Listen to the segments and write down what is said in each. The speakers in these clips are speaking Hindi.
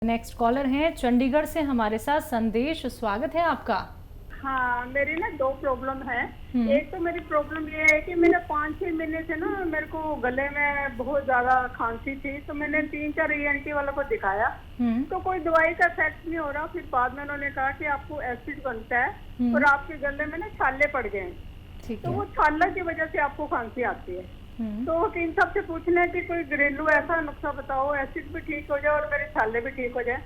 नेक्स्ट कॉलर हैं चंडीगढ़ से हमारे साथ संदेश, स्वागत है आपका। हाँ, मेरी ना दो प्रॉब्लम है। एक तो मेरी प्रॉब्लम ये है कि मैंने 5-6 महीने से ना मेरे को गले में बहुत ज्यादा खांसी थी, तो मैंने 3-4 ENT वालों को दिखाया तो कोई दवाई का इफेक्ट नहीं हो रहा। फिर बाद में उन्होंने कहा कि आपको एसिड बनता है और आपके गले में ना छाले पड़ गए हैं, तो वो छाला की वजह से आपको खांसी आती है। तो इन सबसे पूछना है कि कोई घरेलू ऐसा नुस्खा बताओ, एसिड भी ठीक हो जाए और मेरे छाले भी ठीक हो जाए।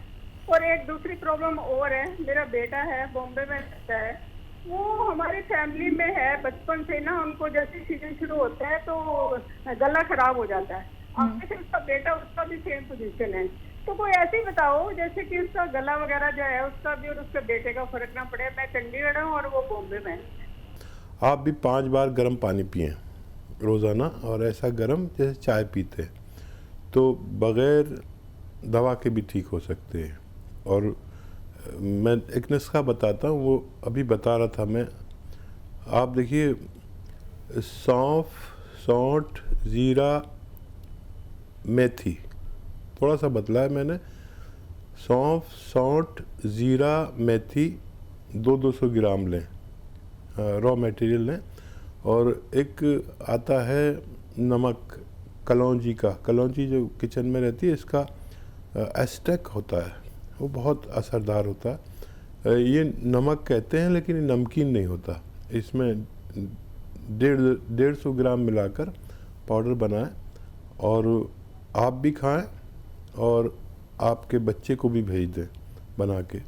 और एक दूसरी प्रॉब्लम और है, मेरा बेटा है बॉम्बे में रहता है, वो हमारी फैमिली में है बचपन से ना, उनको जैसे सीजन शुरू होता है तो गला खराब हो जाता है। अब से उसका बेटा, उसका भी सेम पोजीशन है, तो कोई ऐसे ही बताओ जैसे कि उसका गला वगैरह जो है उसका भी और उसके बेटे का फर्क ना पड़े। मैं चंडीगढ़ हूँ और वो बॉम्बे में। आप भी 5 बार गर्म पानी पिएं रोज़ाना, और ऐसा गर्म जैसे चाय पीते हैं, तो बग़ैर दवा के भी ठीक हो सकते हैं। और मैं एक नुस्खा बताता हूँ, वो अभी बता रहा था मैं। आप देखिए, सौंफ, सौंठ, ज़ीरा, मेथी, थोड़ा सा बदला है मैंने। सौंफ, सौंठ, ज़ीरा, मेथी 200 ग्राम लें, रॉ मटेरियल लें। और एक आता है नमक कलौंजी का, कलौंजी जो किचन में रहती है, इसका एस्टेक होता है, वो बहुत असरदार होता है। ये नमक कहते हैं लेकिन ये नमकीन नहीं होता। इसमें 150 ग्राम मिलाकर पाउडर बनाएं और आप भी खाएं और आपके बच्चे को भी भेज दें बना के।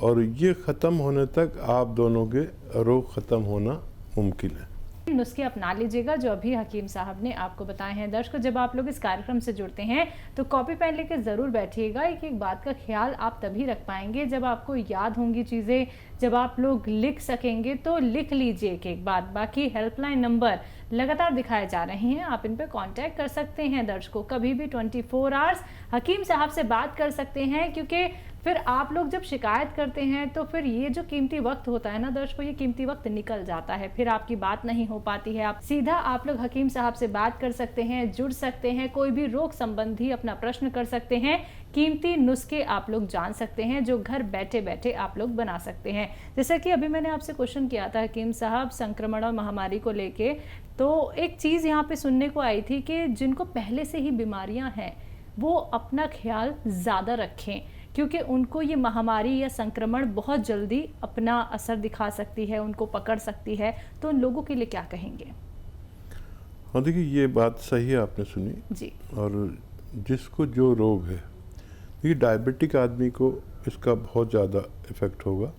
और ये ख़त्म होने तक आप दोनों के रोग ख़त्म होना मुमकिन है। नुस्खे अपना लीजिएगा जो अभी हकीम साहब ने आपको बताए हैं। दर्शकों, जब आप लोग इस कार्यक्रम से जुड़ते हैं तो कॉपी पेन लेके ज़रूर बैठिएगा। एक बात का ख्याल आप तभी रख पाएंगे जब आपको याद होंगी चीज़ें, जब आप लोग लिख सकेंगे, तो लिख लीजिए एक बात। बाकी हेल्पलाइन नंबर लगातार दिखाए जा रहे हैं, आप इन पर कांटेक्ट कर सकते हैं। दर्शकों, कभी भी 24 आवर्स हकीम साहब से बात कर सकते हैं, क्योंकि फिर आप लोग जब शिकायत करते हैं तो फिर ये जो कीमती वक्त होता है ना दर्शकों, ये कीमती वक्त निकल जाता है, फिर आपकी बात नहीं हो पाती है। आप सीधा आप लोग हकीम साहब से बात कर सकते हैं, जुड़ सकते हैं, कोई भी रोग संबंधी अपना प्रश्न कर सकते हैं, कीमती नुस्खे आप लोग जान सकते हैं जो घर बैठे बैठे आप लोग बना सकते हैं। जैसे कि अभी मैंने आपसे क्वेश्चन किया था हकीम साहब संक्रमण और महामारी को लेके, तो एक चीज़ यहाँ पे सुनने को आई थी कि जिनको पहले से ही बीमारियाँ हैं वो अपना ख्याल ज़्यादा रखें, क्योंकि उनको ये महामारी या संक्रमण बहुत जल्दी अपना असर दिखा सकती है, उनको पकड़ सकती है। तो उन लोगों के लिए क्या कहेंगे? हाँ, देखिए, ये बात सही है, आपने सुनी जी। और जिसको जो रोग है, देखिए डायबिटिक आदमी को इसका बहुत ज़्यादा इफ़ेक्ट होगा,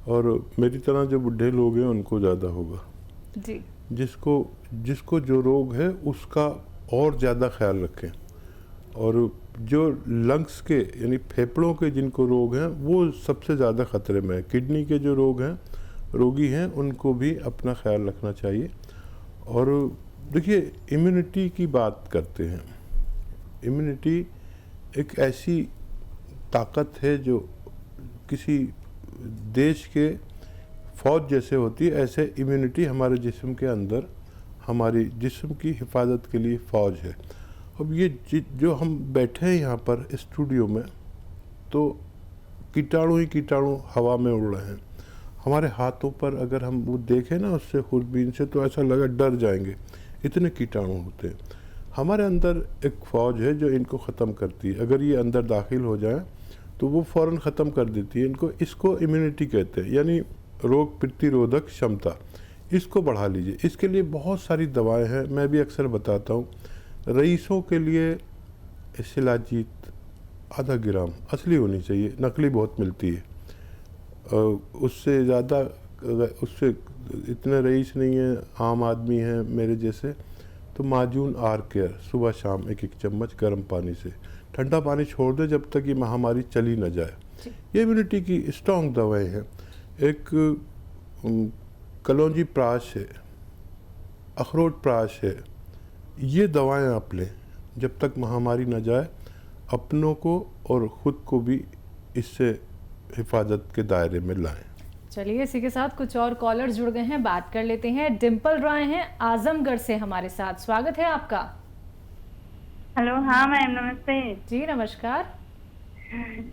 और मेरी तरह जो बुढ़े लोग हैं उनको ज़्यादा होगा। जी। जिसको जो रोग है उसका और ज़्यादा ख्याल रखें। और जो लंग्स के यानी फेफड़ों के जिनको रोग हैं वो सबसे ज़्यादा ख़तरे में है। किडनी के जो रोगी हैं उनको भी अपना ख्याल रखना चाहिए। और देखिए, इम्यूनिटी की बात करते हैं। इम्यूनिटी एक ऐसी ताकत है जो किसी देश के फ़ौज जैसे होती है, ऐसे इम्यूनिटी हमारे जिस्म के अंदर हमारी जिस्म की हिफाजत के लिए फ़ौज है। अब ये जो हम बैठे हैं यहाँ पर स्टूडियो में, तो कीटाणु ही कीटाणु हवा में उड़ रहे हैं। हमारे हाथों पर अगर हम वो देखें ना उससे खुरबीन से, तो ऐसा लगा डर जाएंगे, इतने कीटाणु होते हैं। हमारे अंदर एक फ़ौज है जो इनको ख़त्म करती है। अगर ये अंदर दाखिल हो जाए तो वो फ़ौरन ख़त्म कर देती है इनको। इसको इम्यूनिटी कहते हैं, यानी रोग प्रतिरोधक क्षमता। इसको बढ़ा लीजिए। इसके लिए बहुत सारी दवाएँ हैं, मैं भी अक्सर बताता हूँ। रईसों के लिए शिलाजीत आधा ग्राम असली होनी चाहिए, नकली बहुत मिलती है। उससे ज़्यादा, उससे इतने रईस नहीं है, आम आदमी हैं मेरे जैसे, तो माजून आर केयर सुबह शाम 1-1 चम्मच गर्म पानी से, ठंडा पानी छोड़ दे जब तक ये महामारी चली न जाए। ये इम्यूनिटी की स्ट्रॉन्ग दवाएं हैं। एक कलौंजी प्राश है, अखरोट प्राश है, ये दवाएं आप लें जब तक महामारी न जाए। अपनों को और ख़ुद को भी इससे हिफाजत के दायरे में लाएं। चलिए, इसी के साथ कुछ और कॉलर जुड़ गए हैं, बात कर लेते हैं। डिम्पल रॉय हैं आजमगढ़ से हमारे साथ, स्वागत है आपका। हेलो। हाँ मैम, नमस्ते। जी नमस्कार।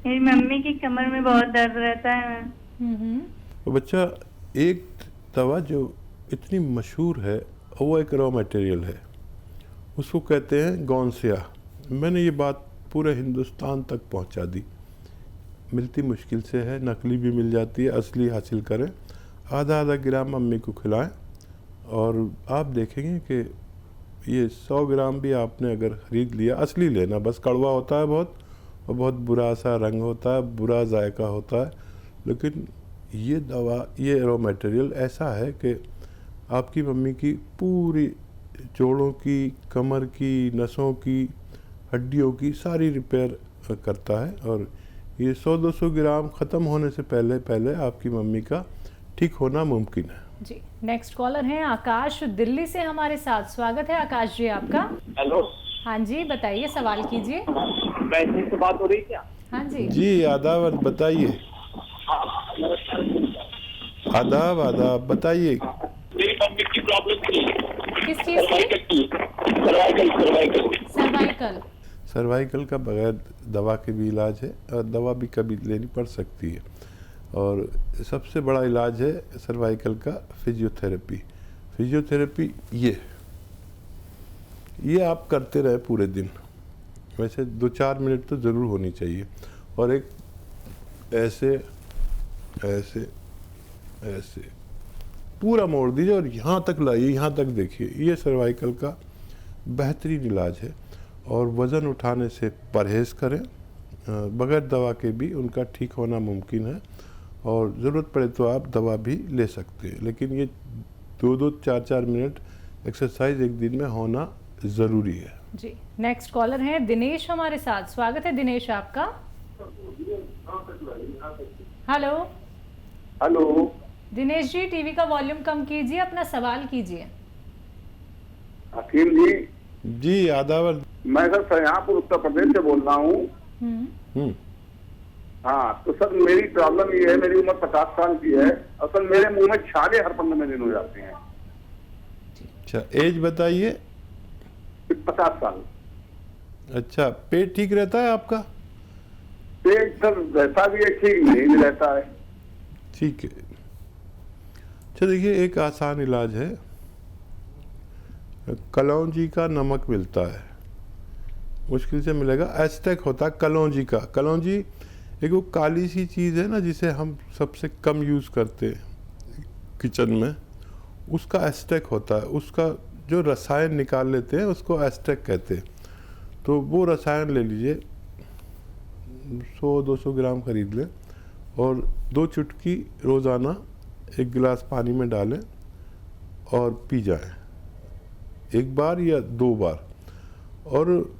मेरी मम्मी की कमर में बहुत दर्द रहता है। तो बच्चा, एक दवा जो इतनी मशहूर है वो एक रॉ मटेरियल है, उसको कहते हैं गौनसिया। मैंने ये बात पूरे हिंदुस्तान तक पहुंचा दी। मिलती मुश्किल से है, नकली भी मिल जाती है, असली हासिल करें। आधा आधा ग्राम मम्मी को खिलाएं और आप देखेंगे कि ये 100 ग्राम भी आपने अगर ख़रीद लिया, असली लेना, बस कड़वा होता है बहुत और बहुत बुरा सा रंग होता है, बुरा जायका होता है, लेकिन ये दवा, ये रॉ मटेरियल ऐसा है कि आपकी मम्मी की पूरी जोड़ों की, कमर की, नसों की, हड्डियों की सारी रिपेयर करता है। और ये 100-200 ग्राम ख़त्म होने से पहले पहले आपकी मम्मी का ठीक होना मुमकिन है। जी, नेक्स्ट कॉलर हैं आकाश, दिल्ली से हमारे साथ। स्वागत है आकाश जी आपका। हेलो। हाँ जी, बताइए, सवाल कीजिए। वैसे से बात हो रही क्या? हाँ जी जी, आदाब, बताइए। आदाब आदाब, बताइए। मेरी मम्मी की प्रॉब्लम थी। किस चीज़ की? सर्वाइकल। सर्वाइकल का बगैर दवा के भी इलाज है और दवा भी कभी लेनी पड़ सकती है। और सबसे बड़ा इलाज है सर्वाइकल का फिजियोथेरेपी। फिजियोथेरेपी ये आप करते रहे पूरे दिन, वैसे 2-4 मिनट तो ज़रूर होनी चाहिए। और एक ऐसे ऐसे ऐसे पूरा मोड़ दीजिए और यहाँ तक लाइए, यहाँ तक देखिए। ये सर्वाइकल का बेहतरीन इलाज है। और वज़न उठाने से परहेज़ करें, बगैर दवा के भी उनका ठीक होना मुमकिन है। और ज़रूरत पड़े तो आप दवा भी ले सकते हैं, लेकिन ये 2-2, 4-4 मिनट एक्सरसाइज एक दिन में होना ज़रूरी है। जी, नेक्स्ट कॉलर हैं दिनेश हमारे साथ। स्वागत है दिनेश आपका। Hello. Hello. Dinesh ji, TV का वॉल्यूम कम कीजिए, अपना सवाल कीजिए। हकीम जी। जी, आदाब। मैं सर शाहजहाँपुर उत्तर प्रदेश से बोल रहा हूँ। हाँ, तो सर मेरी प्रॉब्लम ये है, मेरी उम्र 50 साल की है और सर मेरे मुंह में छाले हर 15 दिन हो जाते हैं। अच्छा, एज बताइए। 50 साल। अच्छा, पेट ठीक रहता है आपका? पेट सर रहता भी है, ठीक नहीं भी रहता है। ठीक है। अच्छा, देखिए, एक आसान इलाज है। कलौंजी का नमक मिलता है, मुश्किल से मिलेगा। एस्टेक होता है कलौंजी का। कलौंजी एक वो काली सी चीज़ है ना, जिसे हम सबसे कम यूज़ करते हैं किचन में, उसका एस्टेक होता है। उसका जो रसायन निकाल लेते हैं उसको एस्टेक कहते हैं। तो वो रसायन ले लीजिए, 100-200 ग्राम खरीद लें और 2 चुटकी रोज़ाना 1 गिलास पानी में डालें और पी जाएं, 1 बार या 2 बार। और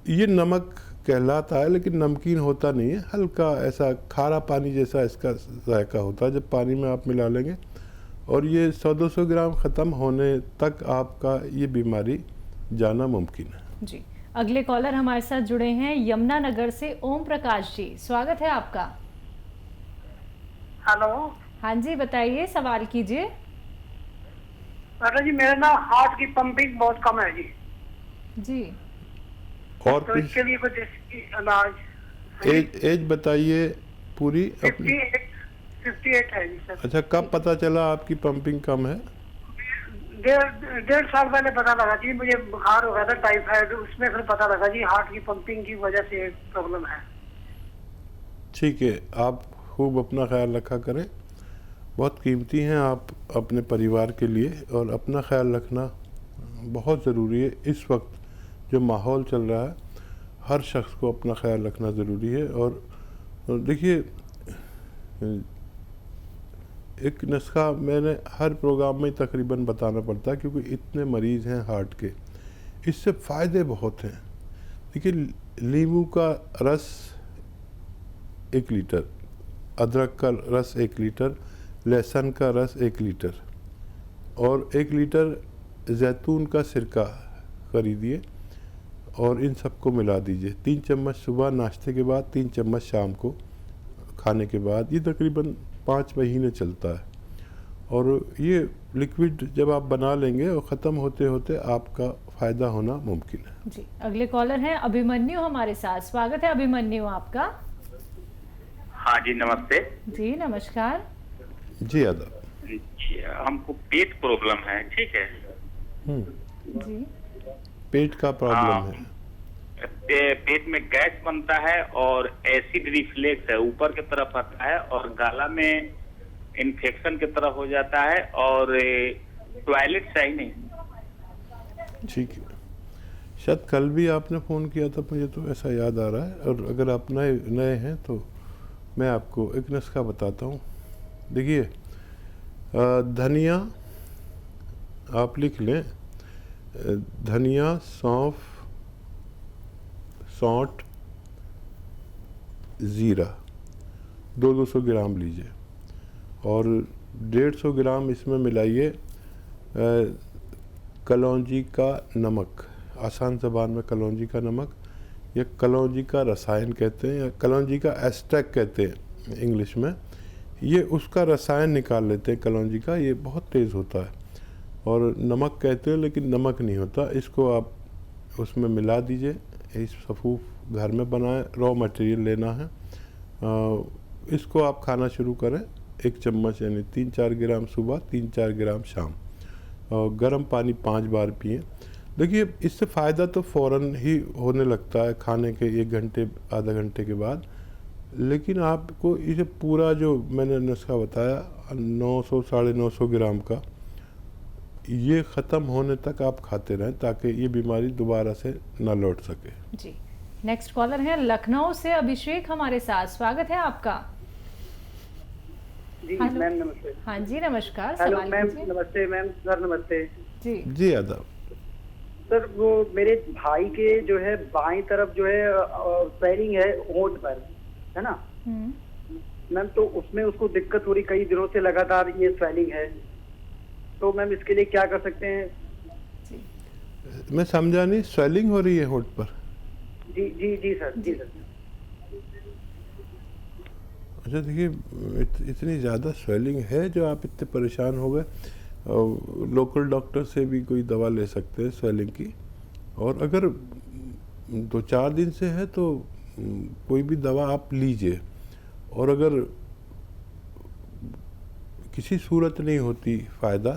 ये नमक कहलाता है, लेकिन नमकीन होता नहीं है, हल्का ऐसा खारा पानी जैसा इसका जायका होता है जब पानी में आप मिला लेंगे। और ये 100-200 ग्राम ख़त्म होने तक आपका ये बीमारी जाना मुमकिन है। जी, अगले कॉलर हमारे साथ जुड़े हैं यमुनानगर से ओम प्रकाश जी। स्वागत है आपका। हेलो। हाँ जी, बताइए, सवाल कीजिए। अरे जी, मेरा ना हार्ट की पंपिंग बहुत कम है जी। जी, और तो इसके लिए कुछ इलाज। एज बताइए पूरी अपनी। 58 है जी सर। अच्छा, कब पता चला आपकी पंपिंग कम है? 1.5 साल पहले पता लगा जी, मुझे बुखार हो गया था टाइफाइड, उसमें फिर पता लगा जी हार्ट की पंपिंग की वजह से प्रॉब्लम है। ठीक है, आप खूब अपना ख्याल रखा करें, बहुत कीमती हैं आप अपने परिवार के लिए, और अपना ख्याल रखना बहुत ज़रूरी है। इस वक्त जो माहौल चल रहा है, हर शख्स को अपना ख्याल रखना ज़रूरी है। और देखिए, एक नुस्खा मैंने हर प्रोग्राम में तकरीबन बताना पड़ता है, क्योंकि इतने मरीज़ हैं हार्ट के, इससे फ़ायदे बहुत हैं। देखिए, नींबू का रस 1 लीटर, अदरक का रस 1 लीटर, लहसुन का रस 1 लीटर और 1 लीटर जैतून का सिरका खरीदिए और इन सबको मिला दीजिए। 3 चम्मच सुबह नाश्ते के बाद, 3 चम्मच शाम को खाने के बाद। ये तकरीबन 5 महीने चलता है। और ये लिक्विड जब आप बना लेंगे और ख़त्म होते होते आपका फ़ायदा होना मुमकिन है। जी, अगले कॉलर हैं अभिमन्यु हमारे साथ। स्वागत है अभिमन्यु आपका। हाँ जी, नमस्ते जी नमस्कार। जी आदाब। जी, हमको पेट प्रॉब्लम है, ठीक है। जी पेट का प्रॉब्लम हाँ, है। पेट में गैस बनता है और एसिड रिफ्लेक्स है, ऊपर की तरफ आता है और गला में इन्फेक्शन की तरह हो जाता है और टॉयलेट सही नहीं। ठीक है, शायद कल भी आपने फ़ोन किया था, मुझे तो ऐसा याद आ रहा है। और अगर आप नए नए हैं तो मैं आपको एक नुस्खा बताता हूँ। देखिए, धनिया आप लिख लें, धनिया, सौंफ, सौंठ, ज़ीरा 200 ग्राम लीजिए और 150 ग्राम इसमें मिलाइए कलौंजी का नमक। आसान ज़बान में कलौंजी का नमक या कलौंजी का रसायन कहते हैं, या कलौंजी का एस्ट्रैक्ट कहते हैं इंग्लिश में। ये उसका रसायन निकाल लेते हैं कलौंजी का, ये बहुत तेज़ होता है। और नमक कहते हैं लेकिन नमक नहीं होता। इसको आप उसमें मिला दीजिए। इस सफ़ूफ घर में बनाएं, रॉ मटेरियल लेना है। इसको आप खाना शुरू करें, 1 चम्मच यानी 3-4 ग्राम सुबह, 3-4 ग्राम शाम। और गर्म पानी 5 बार पिएं। देखिए, इससे फ़ायदा तो फ़ौरन ही होने लगता है खाने के 1 घंटे आधा घंटे के बाद, लेकिन आपको इसे पूरा जो मैंने नुस्खा बताया 900-950 ग्राम का, ये ख़त्म होने तक आप खाते रहें ताकि ये बीमारी दोबारा से ना लौट सके। जी, नेक्स्ट कॉलर है लखनऊ से अभिषेक हमारे साथ। स्वागत है आपका। जी हेलो। मैम नमस्ते। हाँ जी नमस्कार। हेलो सवाल मैम, कीजिए। नमस्ते मैम, सर नमस्ते। जी जी आदाब। सर वो मेरे भाई के जो है बाईं तरफ जो है स्वेलिंग है होंठ पर, है ना मैम, तो उसमें उसको दिक्कत हो रही कई दिनों से, लगातार ये स्वेलिंग है। तो मैम इसके लिए क्या कर सकते हैं? मैं समझा नहीं, स्वेलिंग हो रही है होंठ पर? जी जी जी सर, जी सर। अच्छा, देखिए, इतनी ज़्यादा स्वेलिंग है जो आप इतने परेशान हो गए, लोकल डॉक्टर से भी कोई दवा ले सकते हैं स्वेलिंग की। और अगर 2-4 दिन से है तो कोई भी दवा आप लीजिए। और अगर किसी सूरत नहीं होती फ़ायदा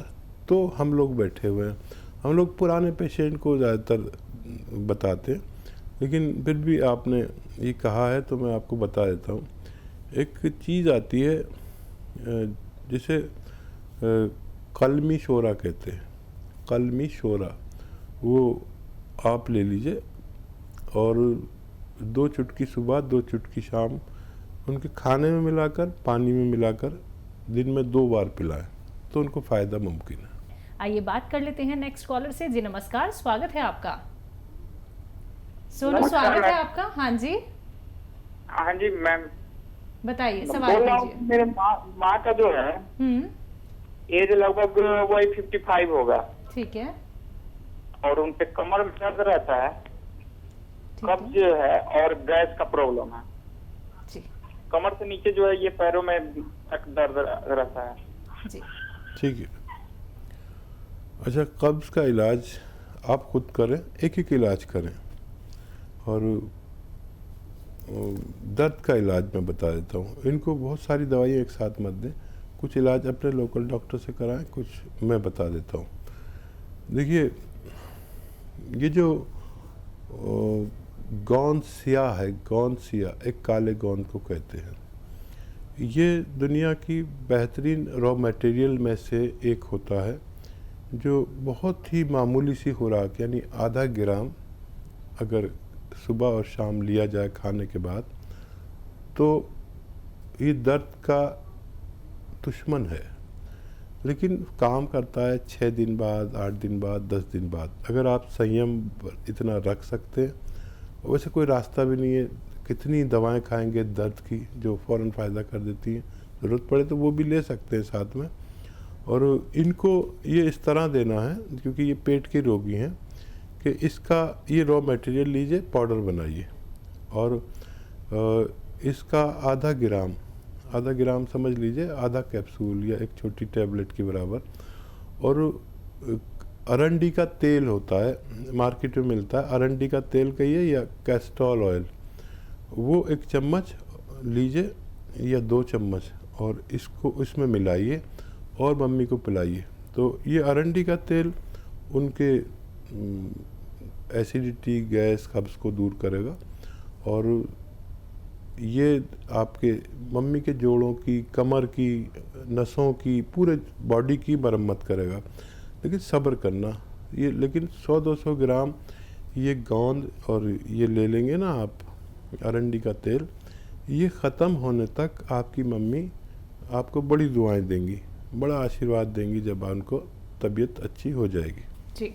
तो हम लोग बैठे हुए हैं। हम लोग पुराने पेशेंट को ज़्यादातर बताते हैं, लेकिन फिर भी आपने ये कहा है तो मैं आपको बता देता हूँ। एक चीज़ आती है जिसे कलमी शोरा कहते हैं, कलमी शोरा, वो आप ले लीजिए और 2 चुटकी सुबह 2 चुटकी शाम उनके खाने में मिलाकर, पानी में मिलाकर दिन में 2 बार पिलाएं तो उनको फ़ायदा मुमकिन है। आइए बात कर लेते हैं नेक्स्ट कॉलर से। जी नमस्कार, स्वागत है आपका। सोनू, नमस्कार स्वागत है मैम। आपका। हाँ जी हाँ जी मैम, बताइए, सवाल बोल रहा हूँ, कीजिए। मेरे माँ का जो है एज लगभग वही 55 होगा ठीक है, और उनके कमर में दर्द रहता है, ठीक कब्ज है है और गैस का प्रॉब्लम है। जी कमर से नीचे जो है ये पैरों में तक दर्द रहता है। जी ठीक है। अच्छा, कब्ज़ का इलाज आप खुद करें, एक इलाज करें। और दर्द का इलाज मैं बता देता हूँ। इनको बहुत सारी दवाइयाँ एक साथ मत दें, कुछ इलाज अपने लोकल डॉक्टर से कराएं, कुछ मैं बता देता हूँ। देखिए, ये जो गोंद सिया है, गोंद सिया, एक काले गोंद को कहते हैं, ये दुनिया की बेहतरीन रॉ मटेरियल में से एक होता है जो बहुत ही मामूली सी खुराक यानी आधा ग्राम अगर सुबह और शाम लिया जाए खाने के बाद तो ये दर्द का दुश्मन है, लेकिन काम करता है 6 दिन बाद, 8 दिन बाद, 10 दिन बाद। अगर आप संयम इतना रख सकते हैं, वैसे कोई रास्ता भी नहीं है। कितनी दवाएं खाएंगे दर्द की जो फ़ौरन फ़ायदा कर देती हैं, ज़रूरत पड़े तो वो भी ले सकते हैं साथ में। और इनको ये इस तरह देना है, क्योंकि ये पेट के रोगी हैं, कि इसका ये रॉ मटेरियल लीजिए, पाउडर बनाइए और इसका आधा ग्राम समझ लीजिए, आधा कैप्सूल या एक छोटी टैबलेट के बराबर। और अरंडी का तेल होता है, मार्केट में मिलता है, अरंडी का तेल कहिए या कैस्ट्रॉल ऑयल, वो 1 चम्मच लीजिए या 2 चम्मच और इसको इसमें मिलाइए और मम्मी को पिलाइए। तो ये अरंडी का तेल उनके एसिडिटी, गैस, कब्ज़ को दूर करेगा और ये आपके मम्मी के जोड़ों की, कमर की, नसों की, पूरे बॉडी की मरम्मत करेगा। लेकिन सब्र करना, ये लेकिन 100-200 ग्राम ये गोंद और ये ले लेंगे ना आप, अरंडी का तेल, ये ख़त्म होने तक आपकी मम्मी आपको बड़ी दुआएं देंगी, बड़ा आशीर्वाद देंगी जब उनको तबीयत अच्छी हो जाएगी। जी।